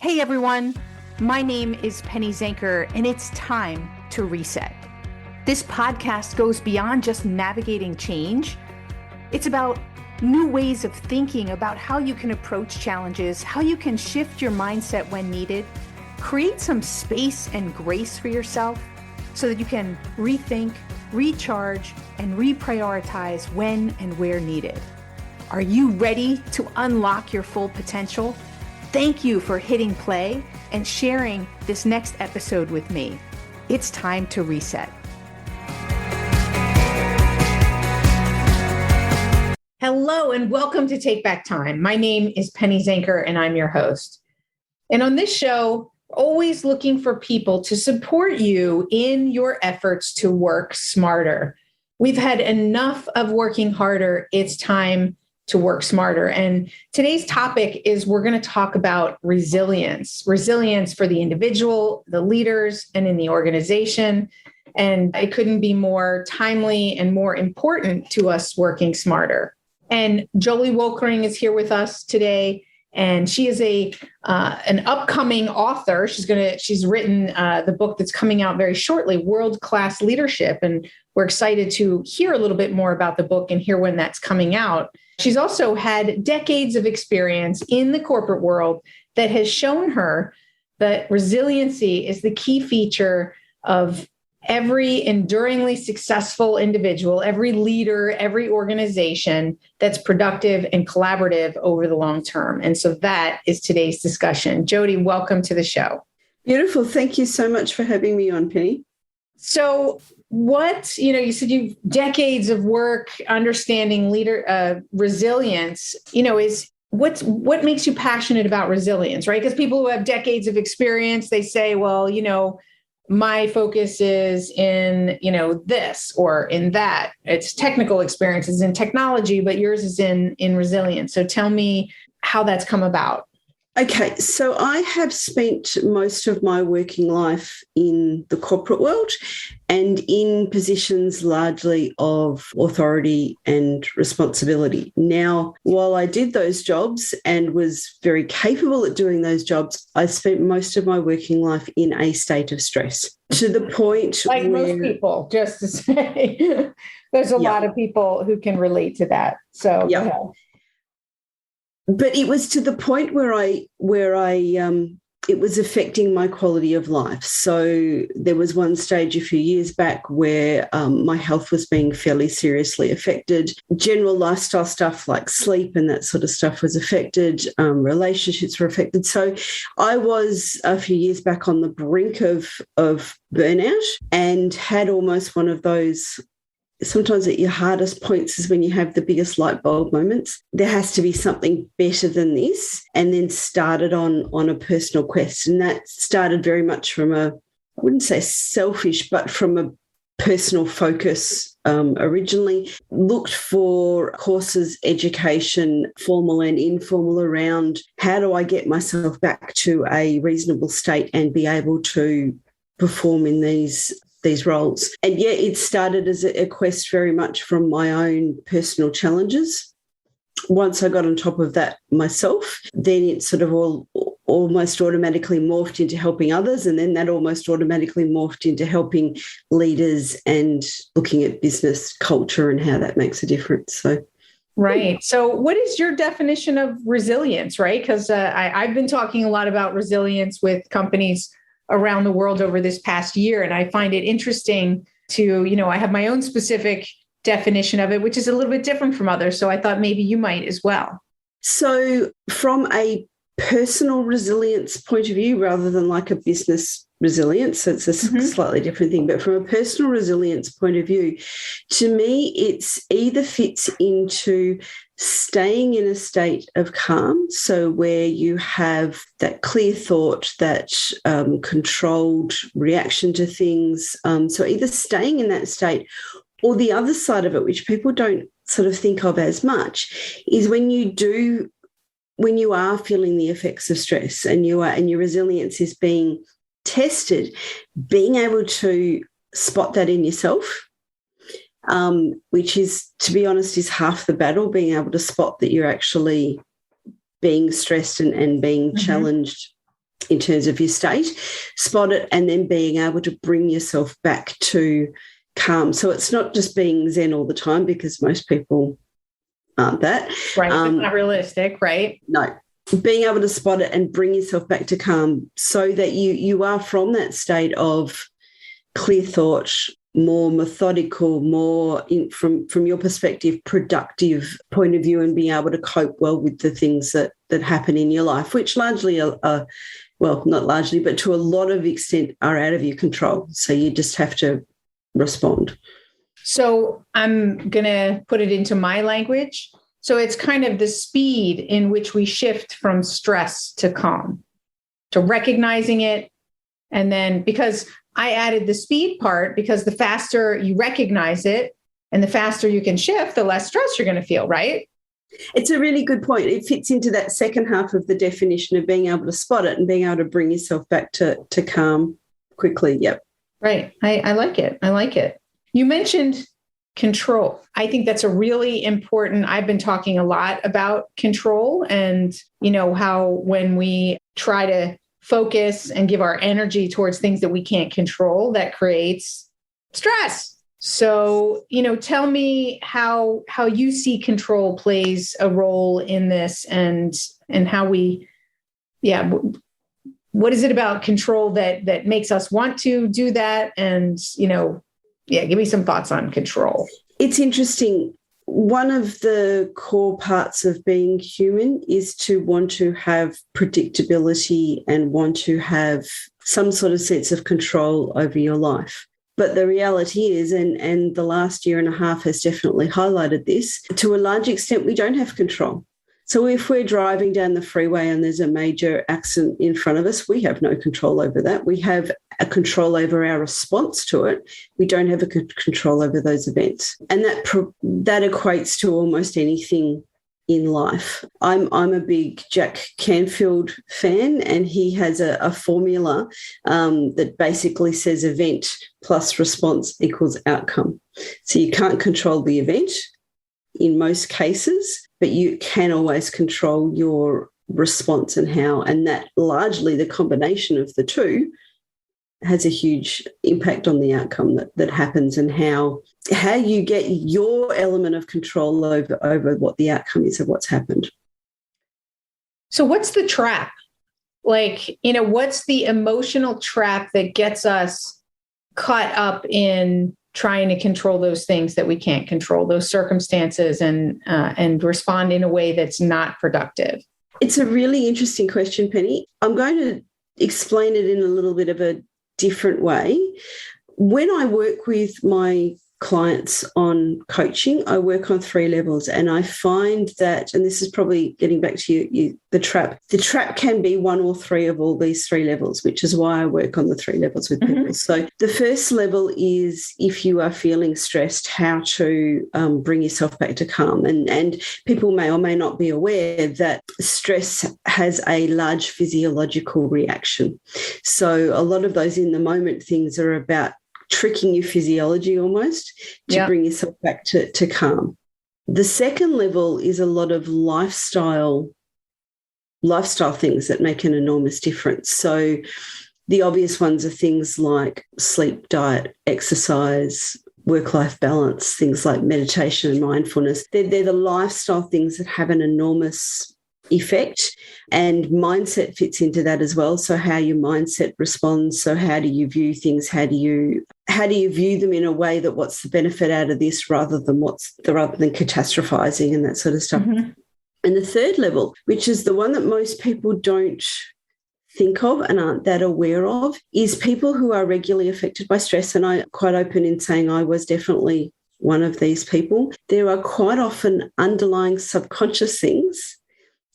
Hey everyone, my name is Penny Zanker, and it's time to reset. This podcast goes beyond just navigating change. It's about new ways of thinking about how you can approach challenges, how you can shift your mindset when needed, create some space and grace for yourself so that you can rethink, recharge, and reprioritize when and where needed. Are you ready to unlock your full potential? Thank you for hitting play and sharing this next episode with me. It's time to reset. Hello and welcome to Take Back Time. My name is Penny Zanker and I'm your host. And on this show, always looking for people to support you in your efforts to work smarter. We've had enough of working harder. It's time to work smarter. And today's topic is we're going to talk about resilience for the individual, the leaders, and in the organization. And it couldn't be more timely and more important to us working smarter. And Jodi Woelkerling is here with us today. And she is an upcoming author. She's written the book that's coming out very shortly, World-Class Leadership. And we're excited to hear a little bit more about the book and hear when that's coming out. She's also had decades of experience in the corporate world that has shown her that resiliency is the key feature of every enduringly successful individual, every leader, every organization that's productive and collaborative over the long term. And so that is today's discussion. Jodi, welcome to the show. Beautiful. Thank you so much for having me on, Penny. So you said you've decades of work understanding resilience, is what makes you passionate about resilience, right? Because people who have decades of experience, they say, well, my focus is in, this or in that. It's technical experiences in technology, but yours is in resilience. So tell me how that's come about. Okay, so I have spent most of my working life in the corporate world and in positions largely of authority and responsibility. Now, while I did those jobs and was very capable at doing those jobs, I spent most of my working life in a state of stress to the point like most people, just to say, there's a lot of people who can relate to that. So go ahead. But it was to the point where it was affecting my quality of life. So there was one stage a few years back where my health was being fairly seriously affected. General lifestyle stuff like sleep and that sort of stuff was affected. Relationships were affected. So I was a few years back on the brink of burnout and had almost one of those. Sometimes at your hardest points is when you have the biggest light bulb moments. There has to be something better than this, and then started on a personal quest. And that started very much from I wouldn't say selfish, but from a personal focus. Originally looked for courses, education, formal and informal, around how do I get myself back to a reasonable state and be able to perform in these roles. And it started as a quest very much from my own personal challenges. Once I got on top of that myself, then it sort of almost automatically morphed into helping others. And then that almost automatically morphed into helping leaders and looking at business culture and how that makes a difference. Right. So what is your definition of resilience, right? Because I've been talking a lot about resilience with companies around the world over this past year. And I find it interesting to, I have my own specific definition of it, which is a little bit different from others. So I thought maybe you might as well. So from a personal resilience point of view, rather than like a business resilience, so it's a slightly different thing, but from a personal resilience point of view, to me, it's either fits into staying in a state of calm, so where you have that clear thought, that controlled reaction to things. So either staying in that state, or the other side of it, which people don't sort of think of as much, is when you are feeling the effects of stress and your resilience is being tested, being able to spot that in yourself, which is, to be honest, is half the battle, being able to spot that you're actually being stressed and being challenged in terms of your state, spot it, and then being able to bring yourself back to calm. So it's not just being zen all the time, because most people aren't that. Right. That's not realistic, right? No. Being able to spot it and bring yourself back to calm so that you are from that state of clear thought, more methodical, more from your perspective, productive point of view, and being able to cope well with the things that happen in your life, which largely are, well, not largely, but to a lot of extent are out of your control. So you just have to respond. So I'm going to put it into my language. So it's kind of the speed in which we shift from stress to calm, to recognizing it. And then, because I added the speed part, because the faster you recognize it and the faster you can shift, the less stress you're going to feel, right? It's a really good point. It fits into that second half of the definition of being able to spot it and being able to bring yourself back to calm quickly. Yep. Right. I like it. I like it. You mentioned control. I think that's a really important, I've been talking a lot about control and, how when we try to focus and give our energy towards things that we can't control, that creates stress. So, tell me how you see control plays a role in this, and how what is it about control that makes us want to do that? And, give me some thoughts on control. It's interesting. One of the core parts of being human is to want to have predictability and want to have some sort of sense of control over your life. But the reality is, and the last year and a half has definitely highlighted this, to a large extent, we don't have control. So if we're driving down the freeway and there's a major accident in front of us, we have no control over that. We have a control over our response to it. We don't have a control over those events. And that equates to almost anything in life. I'm a big Jack Canfield fan, and he has a formula that basically says event plus response equals outcome. So you can't control the event in most cases, but you can always control your response and how. And that largely the combination of the two has a huge impact on the outcome that happens, and how you get your element of control over what the outcome is of what's happened. So what's the trap? What's the emotional trap that gets us caught up in trying to control those things that we can't control, those circumstances, and respond in a way that's not productive? It's a really interesting question, Penny. I'm going to explain it in a little bit of a different way. When I work with my clients on coaching, I work on 3 levels, and I find that, and this is probably getting back to you, the trap can be 1 or 3 of all these 3 levels, which is why I work on the 3 levels with people. Mm-hmm. So the first level is, if you are feeling stressed, how to bring yourself back to calm. And people may or may not be aware that stress has a large physiological reaction. So a lot of those in the moment things are about tricking your physiology almost to bring yourself back to calm. The second level is a lot of lifestyle things that make an enormous difference. So the obvious ones are things like sleep, diet, exercise, work-life balance, things like meditation and mindfulness. They're the lifestyle things that have an enormous effect, and mindset fits into that as well. So how your mindset responds. So how do you view things? How do you view them in a way that what's the benefit out of this rather than catastrophizing and that sort of stuff. Mm-hmm. And the third level, which is the one that most people don't think of and aren't that aware of, is people who are regularly affected by stress. And I'm quite open in saying I was definitely one of these people. There are quite often underlying subconscious things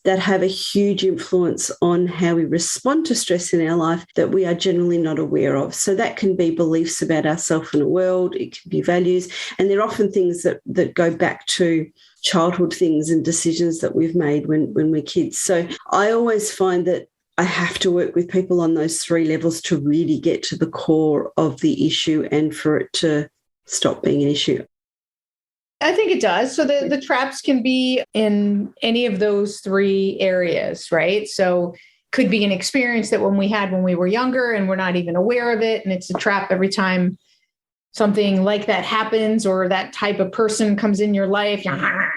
that have a huge influence on how we respond to stress in our life that we are generally not aware of. So that can be beliefs about ourselves and the world, it can be values, and they're often things that go back to childhood things and decisions that we've made when we're kids. So I always find that I have to work with people on those 3 levels to really get to the core of the issue and for it to stop being an issue. I think it does. So the traps can be in any of those 3 areas, right? So could be an experience that we had when we were younger and we're not even aware of it. And it's a trap every time something like that happens or that type of person comes in your life,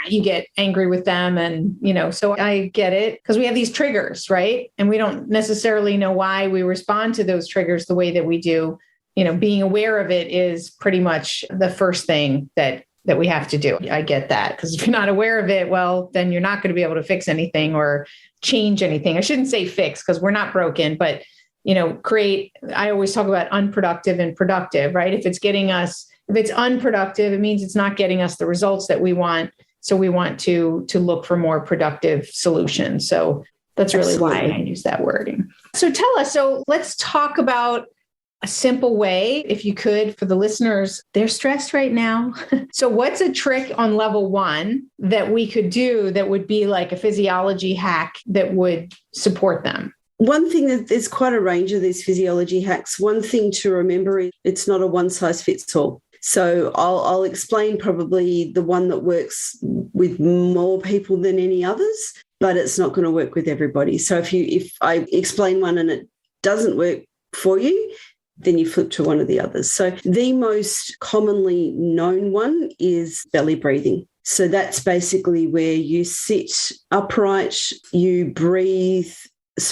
you get angry with them. And, so I get it because we have these triggers, right? And we don't necessarily know why we respond to those triggers the way that we do. Being aware of it is pretty much the first thing that we have to do. I get that, because if you're not aware of it, well, then you're not going to be able to fix anything or change anything. I shouldn't say fix because we're not broken, but I always talk about unproductive and productive, right? If it's unproductive, it means it's not getting us the results that we want. So we want to look for more productive solutions. So that's really why I use that wording. So tell us, let's talk about a simple way, if you could, for the listeners. They're stressed right now. So what's a trick on level 1 that we could do that would be like a physiology hack that would support them? One thing that there's quite a range of these physiology hacks. One thing to remember is it's not a one size fits all. So I'll explain probably the one that works with more people than any others, but it's not going to work with everybody. So if I explain one and it doesn't work for you, then you flip to one of the others. So the most commonly known one is belly breathing. So that's basically where you sit upright, you breathe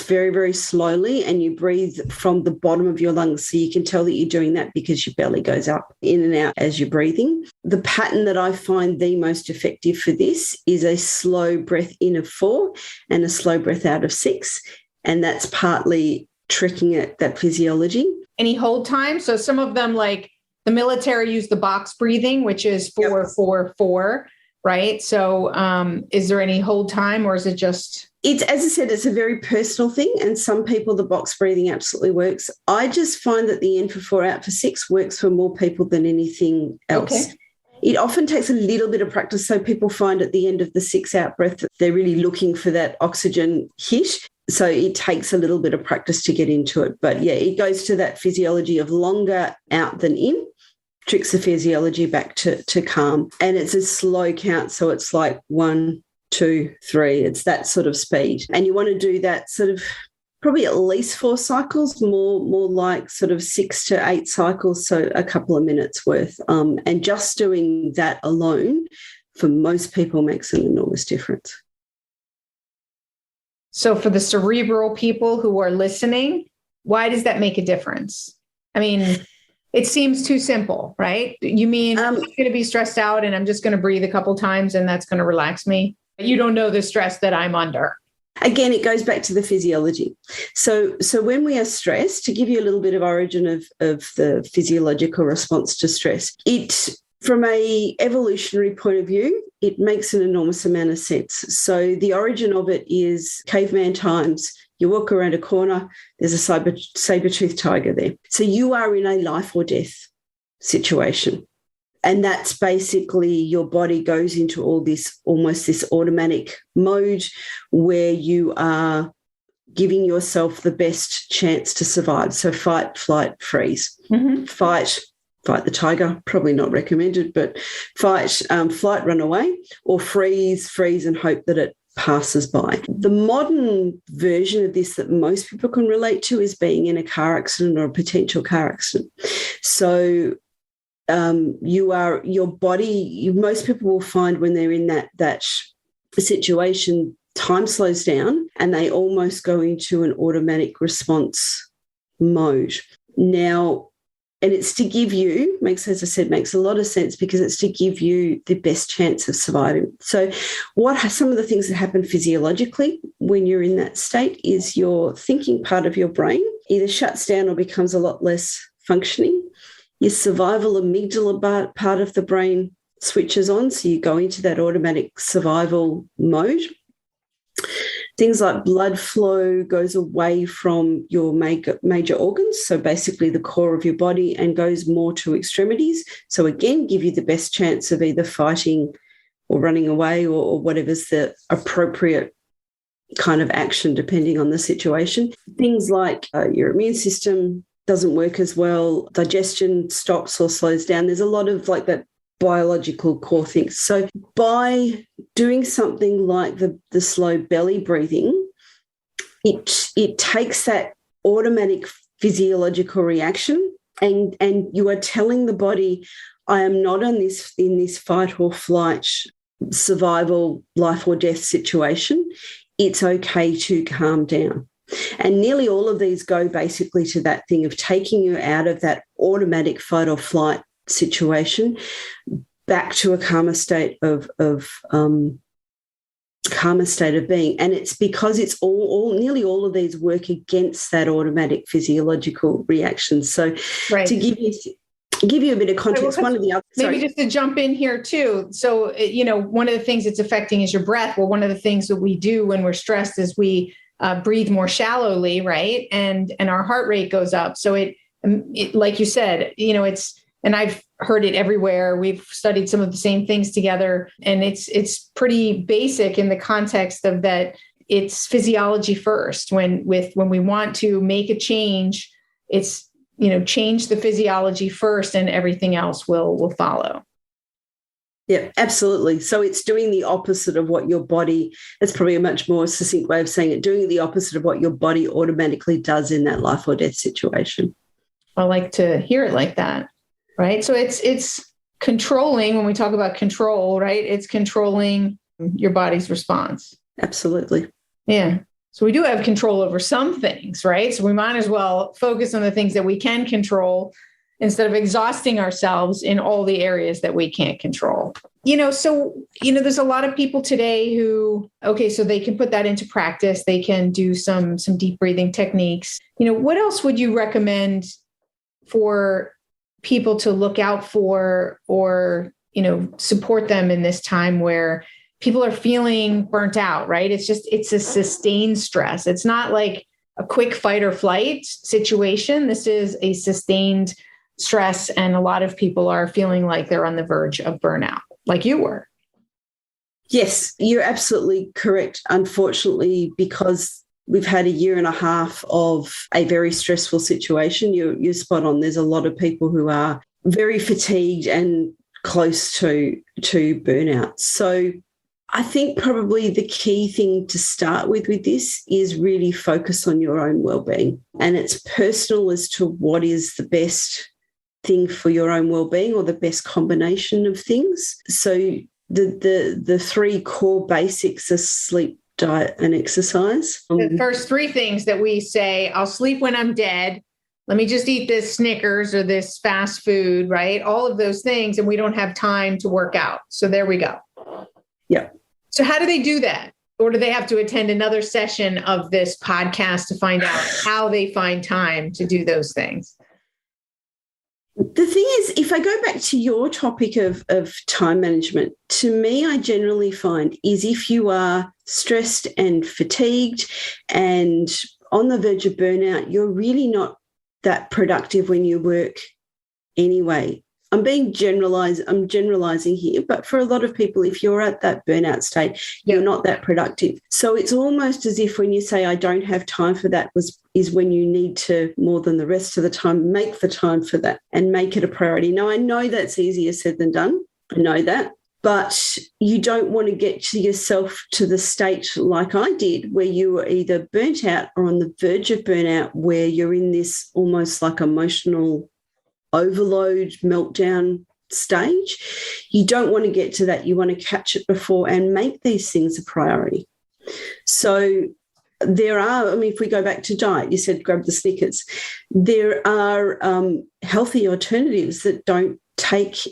very, very slowly, and you breathe from the bottom of your lungs. So you can tell that you're doing that because your belly goes up in and out as you're breathing. The pattern that I find the most effective for this is a slow breath in of 4 and a slow breath out of 6. And that's partly tricking at that physiology. Any hold time? So some of them, like the military, use the box breathing, which is 4-4-4, right? So is there any hold time, or is it just... It's, as I said, it's a very personal thing, and some people the box breathing absolutely works. I just find that the in for 4, out for 6 works for more people than anything else. Okay. It often takes a little bit of practice. So people find at the end of the 6 out breath that they're really looking for that oxygen hit. So it takes a little bit of practice to get into it. But yeah, it goes to that physiology of longer out than in, tricks the physiology back to calm. And it's a slow count. So it's like 1, 2, 3. It's that sort of speed. And you want to do that sort of probably at least 4 cycles, more like sort of 6 to 8 cycles, so a couple of minutes worth. And just doing that alone for most people makes an enormous difference. So for the cerebral people who are listening, why does that make a difference? I mean, it seems too simple, right? You mean I'm going to be stressed out and I'm just going to breathe a couple times and that's going to relax me? You don't know the stress that I'm under. Again, it goes back to the physiology. So when we are stressed, to give you a little bit of origin of the physiological response to stress, from a evolutionary point of view, it makes an enormous amount of sense. So the origin of it is caveman times. You walk around a corner, there's a saber-toothed tiger there. So you are in a life or death situation. And that's basically your body goes into almost this automatic mode where you are giving yourself the best chance to survive. So fight, flight, freeze. Mm-hmm. Fight the tiger, probably not recommended, but fight, flight, run away, or freeze and hope that it passes by. The modern version of this that most people can relate to is being in a car accident or a potential car accident. So most people will find when they're in that situation, time slows down and they almost go into an automatic response mode. Now, and it's to give you, makes a lot of sense because it's to give you the best chance of surviving. So some of the things that happen physiologically when you're in that state is your thinking part of your brain either shuts down or becomes a lot less functioning. Your survival amygdala part of the brain switches on, so you go into that automatic survival mode. Things like blood flow goes away from your major organs, so basically the core of your body, and goes more to extremities. So again, give you the best chance of either fighting or running away or whatever's the appropriate kind of action depending on the situation. Things like your immune system doesn't work as well, digestion stops or slows down. There's a lot of like that biological core things. So by doing something like the slow belly breathing, it takes that automatic physiological reaction, and you are telling the body, I am not in this fight or flight, survival, life or death situation. It's okay to calm down. And nearly all of these go basically to that thing of taking you out of that automatic fight or flight situation back to a calmer state of being. And it's because it's nearly all of these work against that automatic physiological reaction. So right. To give you a bit of context, well, one of the other... Maybe just to jump in here too. So, one of the things it's affecting is your breath. Well, one of the things that we do when we're stressed is we breathe more shallowly, right? And our heart rate goes up. So it like you said, and I've heard it everywhere. We've studied some of the same things together, and it's pretty basic in the context of that. It's physiology first. When we want to make a change, it's, change the physiology first, and everything else will follow. Yeah, absolutely. So it's doing the opposite of what your body, that's probably a much more succinct way of saying it, doing the opposite of what your body automatically does in that life or death situation. I like to hear it like that, right? So it's controlling, when we talk about control, right? It's controlling your body's response. Absolutely. Yeah. So we do have control over some things, right? So we might as well focus on the things that we can control instead of exhausting ourselves in all the areas that we can't control. There's a lot of people today who, so they can put that into practice. They can do some deep breathing techniques. What else would you recommend for people to look out for, or, support them in this time where people are feeling burnt out, right? It's a sustained stress. It's not like a quick fight or flight situation. This is a sustained stress. And a lot of people are feeling like they're on the verge of burnout, like you were. Yes, you're absolutely correct. Unfortunately, because we've had a year and a half of a very stressful situation, you're spot on. There's a lot of people who are very fatigued and close to burnout. So I think probably the key thing to start with this is really focus on your own well-being. And it's personal as to what is the best thing for your own well-being, or the best combination of things. So the three core basics are sleep, diet, and exercise. The first three things that we say, I'll sleep when I'm dead. Let me just eat this Snickers or this fast food, right? All of those things. And we don't have time to work out. So there we go. Yeah. So how do they do that? Or do they have to attend another session of this podcast to find out how they find time to do those things? The thing is, if I go back to your topic of time management, to me, I generally find is if you are stressed and fatigued and on the verge of burnout, you're really not that productive when you work anyway. I'm generalizing here, but for a lot of people, if you're at that burnout state, you're not that productive. So it's almost as if when you say, I don't have time for that, is when you need to, more than the rest of the time, make the time for that and make it a priority. Now, I know that's easier said than done. I know that. But you don't want to get yourself to the state like I did, where you were either burnt out or on the verge of burnout, where you're in this almost like emotional overload, meltdown stage. You don't want to get to that. You want to catch it before and make these things a priority. So there are, if we go back to diet, you said grab the Snickers. There are healthy alternatives that don't take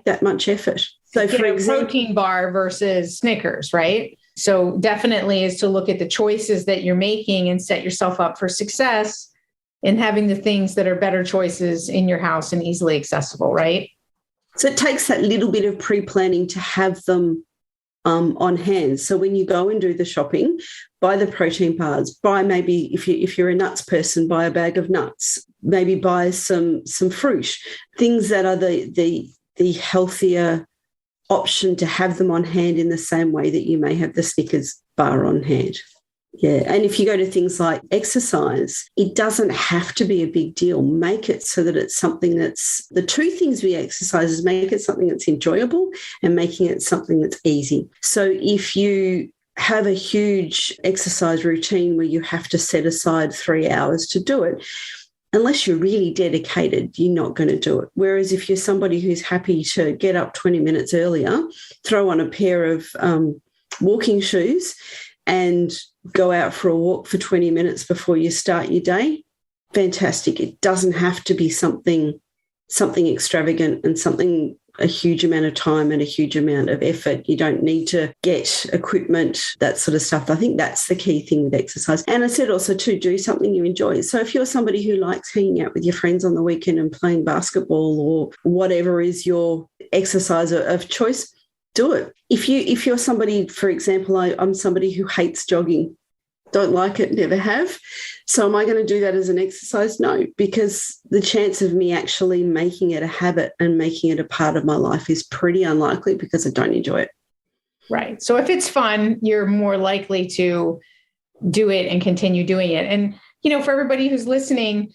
that much effort. So for example, protein bar versus Snickers, right? So definitely is to look at the choices that you're making and set yourself up for success in having the things that are better choices in your house and easily accessible, right? So it takes that little bit of pre-planning to have them on hand. So when you go and do the shopping, buy the protein bars, buy maybe, if you're a nuts person, buy a bag of nuts, maybe buy some fruit, things that are the healthier option to have them on hand in the same way that you may have the Snickers bar on hand. Yeah. And if you go to things like exercise, it doesn't have to be a big deal. Make it so that it's something that's, the two things we exercise is make it something that's enjoyable and making it something that's easy. So if you have a huge exercise routine where you have to set aside 3 hours to do it. Unless you're really dedicated, you're not going to do it. Whereas if you're somebody who's happy to get up 20 minutes earlier, throw on a pair of walking shoes and go out for a walk for 20 minutes before you start your day, fantastic. It doesn't have to be something extravagant and a huge amount of time and a huge amount of effort. You don't need to get equipment, that sort of stuff. I think that's the key thing with exercise. And I said also to do something you enjoy. So if you're somebody who likes hanging out with your friends on the weekend and playing basketball or whatever is your exercise of choice, do it. If you're somebody, for example, I'm somebody who hates jogging, don't like it, never have. So am I going to do that as an exercise? No, because the chance of me actually making it a habit and making it a part of my life is pretty unlikely because I don't enjoy it. Right. So if it's fun, you're more likely to do it and continue doing it. And, for everybody who's listening,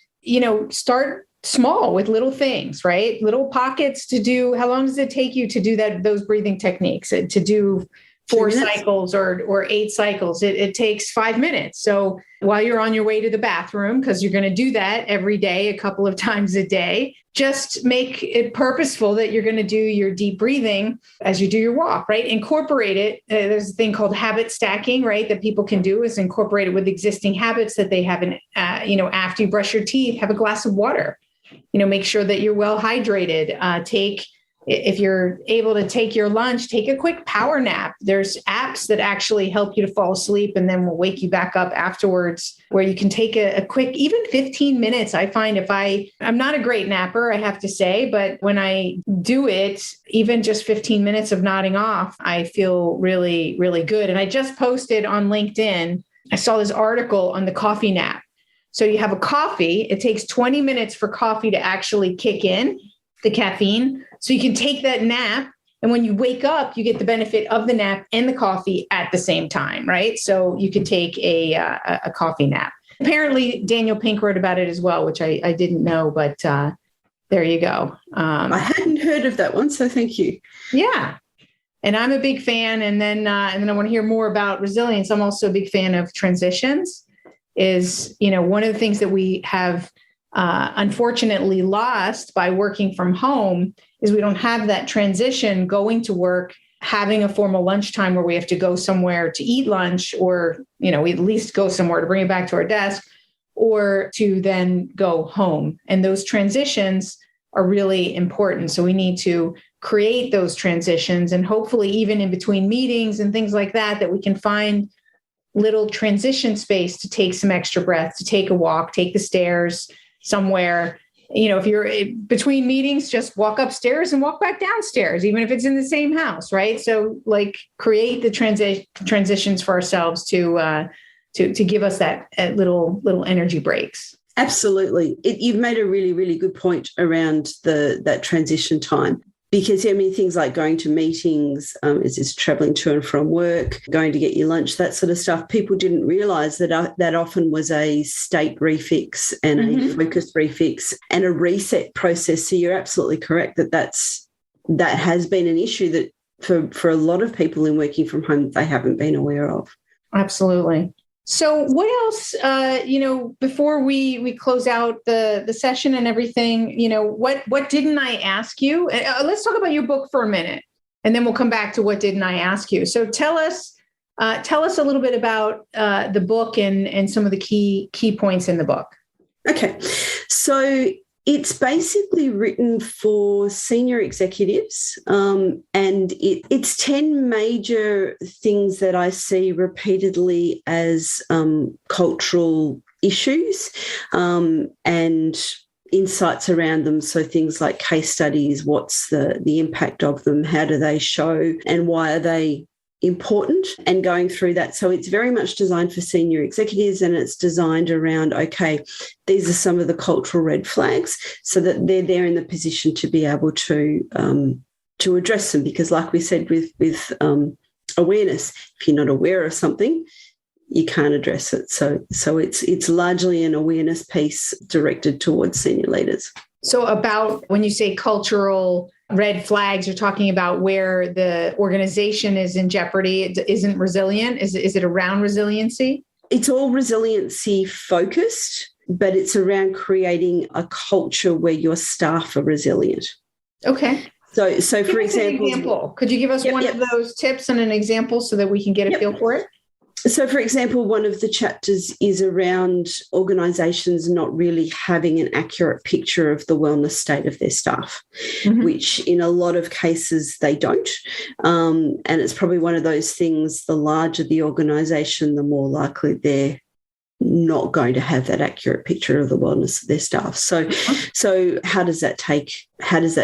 start small with little things, right? Little pockets to do. How long does it take you to do those breathing techniques, to do 4 cycles or 8 cycles? It takes 5 minutes. So while you're on your way to the bathroom, because you're going to do that every day, a couple of times a day, just make it purposeful that you're going to do your deep breathing as you do your walk, right? Incorporate it. There's a thing called habit stacking, right? That people can do, is incorporate it with existing habits that they have. After you brush your teeth, have a glass of water. Make sure that you're well hydrated. If you're able to take your lunch, take a quick power nap. There's apps that actually help you to fall asleep and then will wake you back up afterwards, where you can take a quick, even 15 minutes. I find I'm not a great napper, I have to say, but when I do it, even just 15 minutes of nodding off, I feel really, really good. And I just posted on LinkedIn, I saw this article on the coffee nap. So you have a coffee, it takes 20 minutes for coffee to actually kick in, the caffeine. So you can take that nap, and when you wake up, you get the benefit of the nap and the coffee at the same time, right? So you could take a coffee nap. Apparently, Daniel Pink wrote about it as well, which I didn't know, but there you go. I hadn't heard of that one, so thank you. Yeah. And I'm a big fan. And then I want to hear more about resilience. I'm also a big fan of transitions. One of the things that we have unfortunately lost by working from home is we don't have that transition going to work, having a formal lunchtime where we have to go somewhere to eat lunch, or, we at least go somewhere to bring it back to our desk, or to then go home. And those transitions are really important. So we need to create those transitions, and hopefully even in between meetings and things like that we can find little transition space to take some extra breath, to take a walk, take the stairs somewhere. If you're between meetings, just walk upstairs and walk back downstairs, even if it's in the same house, right? So create the transitions for ourselves to give us that little energy breaks. Absolutely. You've made a really, really good point around that transition time. Because, things like going to meetings, is traveling to and from work, going to get your lunch, that sort of stuff, people didn't realise that often was a state refix and a focus refix and a reset process. So you're absolutely correct that has been an issue that for a lot of people in working from home, they haven't been aware of. Absolutely. So what else, before we close out the session and everything, what didn't I ask you? Let's talk about your book for a minute, and then we'll come back to what didn't I ask you. So tell us a little bit about the book and some of the key points in the book. Okay. So it's basically written for senior executives, and it's 10 major things that I see repeatedly as cultural issues and insights around them. So things like case studies, what's the impact of them, how do they show, and why are they important, and going through that. So it's very much designed for senior executives, and it's designed around, okay, these are some of the cultural red flags, so that they're there in the position to be able to address them. Because like we said with awareness, if you're not aware of something, you can't address it. So it's largely an awareness piece directed towards senior leaders. So about when you say cultural red flags, you're talking about where the organization is in jeopardy. It isn't resilient. Is it around resiliency? It's all resiliency focused, but it's around creating a culture where your staff are resilient. Okay. So for example, could you give us one of those tips and an example so that we can get a feel for it? So, for example, one of the chapters is around organisations not really having an accurate picture of the wellness state of their staff, which in a lot of cases they don't. And it's probably one of those things, the larger the organisation, the more likely they're not going to have that accurate picture of the wellness of their staff. So how does that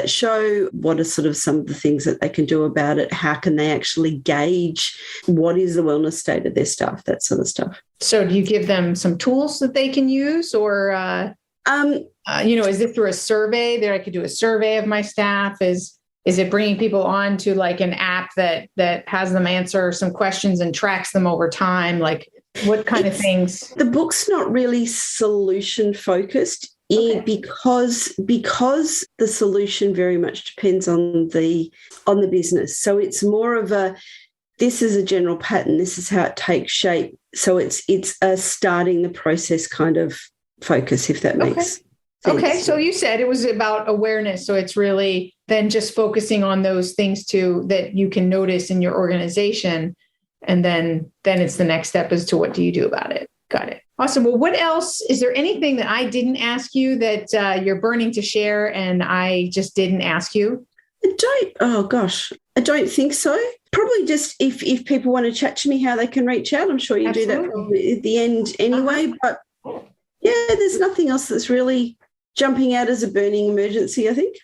show? What are sort of some of the things that they can do about it? How can they actually gauge what is the wellness state of their staff, that sort of stuff? So do you give them some tools that they can use or, is this through a survey that I could do a survey of my staff? Is it bringing people on to like an app that has them answer some questions and tracks them over time? Like, what kind of things? The book's not really solution focused because the solution very much depends on the business. So it's more of this is a general pattern. This is how it takes shape. So it's a starting the process kind of focus, if that makes sense. Okay. So you said it was about awareness. So it's really then just focusing on those things that you can notice in your organization. And then it's the next step as to what do you do about it. Got it. Awesome. Well, what else? Is there anything that I didn't ask you that you're burning to share and I just didn't ask you? I don't think so. Probably just if people want to chat to me, how they can reach out. I'm sure you do that probably at the end anyway. But yeah, there's nothing else that's really jumping out as a burning emergency, I think.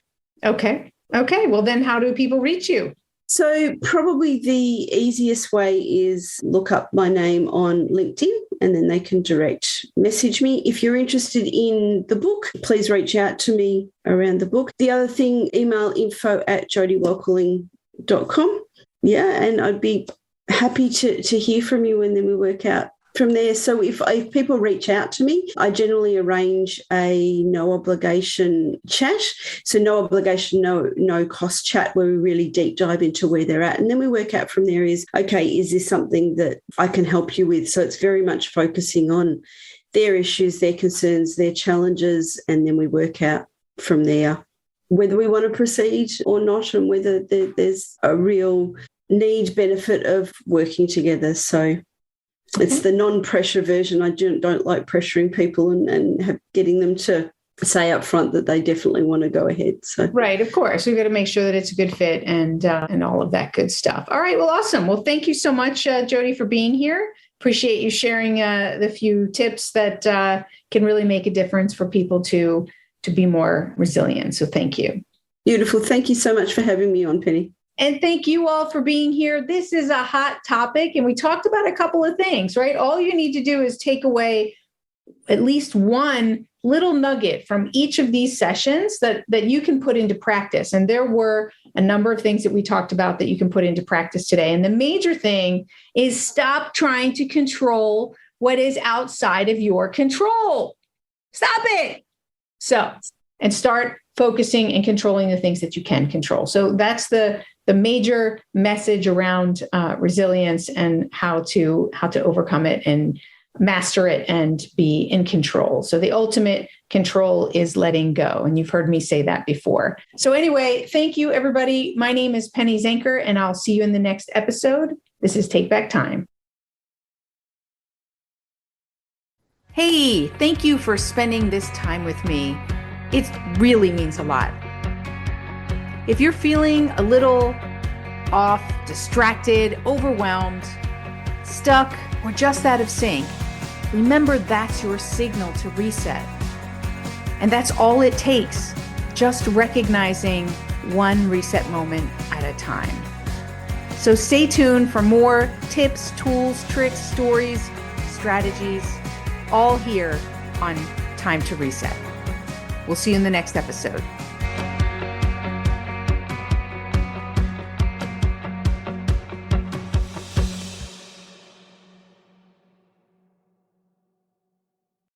Okay. Well, then how do people reach you? So probably the easiest way is look up my name on LinkedIn and then they can direct message me. If you're interested in the book, please reach out to me around the book. The other thing, email info@jodiwoelkerling.com. Yeah, and I'd be happy to hear from you and then we work out from there. So if people reach out to me, I generally arrange a no obligation chat. So no obligation, no cost chat where we really deep dive into where they're at. And then we work out from there is this something that I can help you with? So it's very much focusing on their issues, their concerns, their challenges, and then we work out from there whether we want to proceed or not and whether there's a real need benefit of working together. So it's the non-pressure version. I don't like pressuring people and getting them to say up front that they definitely want to go ahead. So right, of course. We've got to make sure that it's a good fit and all of that good stuff. All right, well, awesome. Well, thank you so much, Jodi, for being here. Appreciate you sharing the few tips that can really make a difference for people to be more resilient. So thank you. Beautiful. Thank you so much for having me on, Penny. And thank you all for being here. This is a hot topic, and we talked about a couple of things, right? All you need to do is take away at least one little nugget from each of these sessions that you can put into practice. And there were a number of things that we talked about that you can put into practice today. And the major thing is stop trying to control what is outside of your control. Stop it. And start focusing and controlling the things that you can control. So that's the major message around resilience and how to overcome it and master it and be in control. So the ultimate control is letting go. And you've heard me say that before. So anyway, thank you, everybody. My name is Penny Zanker, and I'll see you in the next episode. This is Take Back Time. Hey, thank you for spending this time with me. It really means a lot. If you're feeling a little off, distracted, overwhelmed, stuck, or just out of sync, remember that's your signal to reset. And that's all it takes, just recognizing one reset moment at a time. So stay tuned for more tips, tools, tricks, stories, strategies, all here on Time to Reset. We'll see you in the next episode.